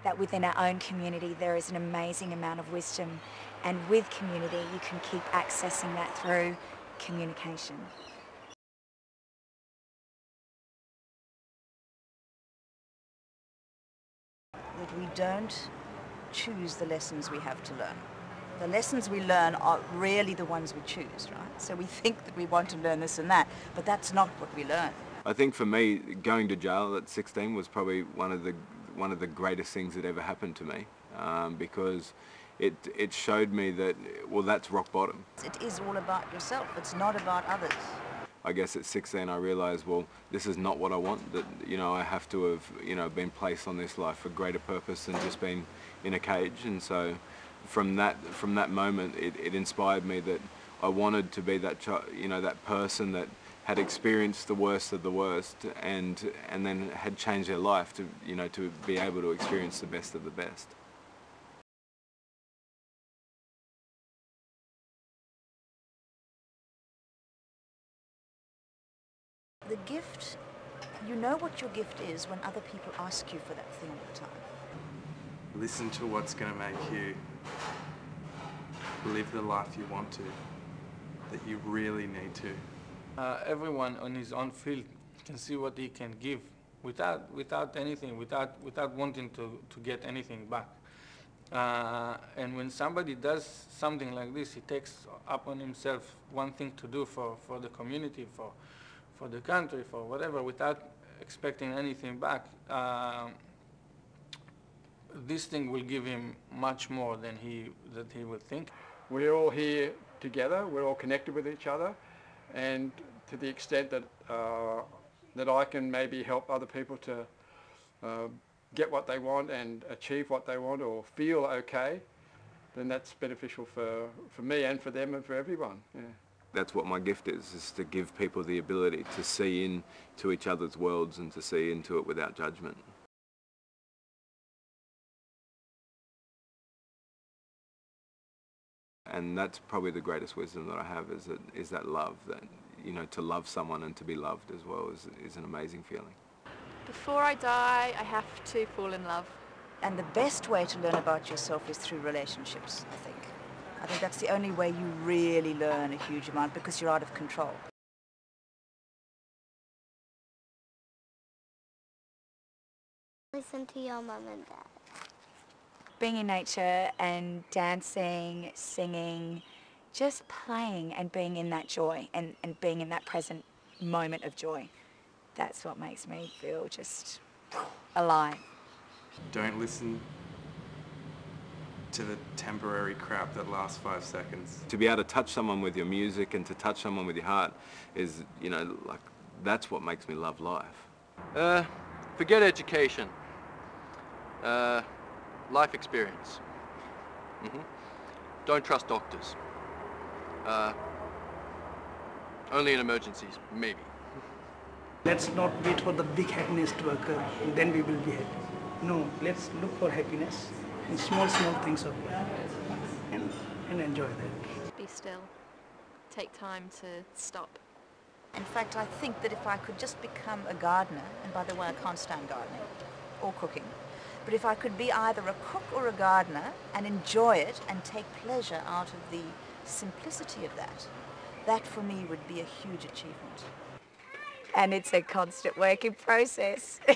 that within our own community there is an amazing amount of wisdom, and with community you can keep accessing that through communication. That we don't choose the lessons we have to learn. The lessons we learn are really the ones we choose, right? So we think that we want to learn this and that, but that's not what we learn. I think for me, going to jail at 16 was probably one of the greatest things that ever happened to me, because it showed me that, well, that's rock bottom. It is all about yourself. It's not about others. I guess at 16 I realised, well, this is not what I want, that, you know, I have to have, you know, been placed on this life for greater purpose than just being in a cage. And so from that moment it inspired me that I wanted to be that that person that had experienced the worst of the worst and then had changed their life to, you know, to be able to experience the best of the best. The gift, you know what your gift is when other people ask you for that thing all the time. Listen to what's going to make you live the life you want to, that you really need to. Everyone on his own field can see what he can give without anything, without wanting to get anything back. And when somebody does something like this, he takes up on himself one thing to do for the community, for the country, for whatever, without expecting anything back. This thing will give him much more than he would think. We're all here together, we're all connected with each other, and to the extent that that I can maybe help other people to get what they want and achieve what they want or feel okay, then that's beneficial for me and for them and for everyone. Yeah. That's what my gift is to give people the ability to see into each other's worlds and to see into it without judgment. And that's probably the greatest wisdom that I have, is that love, that, you know, to love someone and to be loved as well is an amazing feeling. Before I die, I have to fall in love. And the best way to learn about yourself is through relationships, I think. I think that's the only way you really learn a huge amount, because you're out of control. Listen to your mum and dad. Being in nature and dancing, singing, just playing and being in that joy and being in that present moment of joy. That's what makes me feel just alive. Don't listen to the temporary crap that lasts 5 seconds. To be able to touch someone with your music and to touch someone with your heart is, you know, like, that's what makes me love life. Forget education. Life experience. Don't trust doctors. Only in emergencies, maybe. Let's not wait for the big happiness to occur, and then we will be happy. No, let's look for happiness in small things of life and enjoy that. Be still. Take time to stop. In fact, I think that if I could just become a gardener, and by the way, I can't stand gardening or cooking, but if I could be either a cook or a gardener and enjoy it and take pleasure out of the simplicity of that, that for me would be a huge achievement. And it's a constant work in process. Is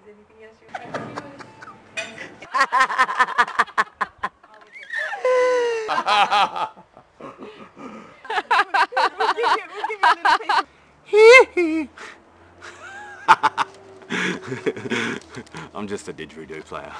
anything else you're trying to do? I'm just a didgeridoo player.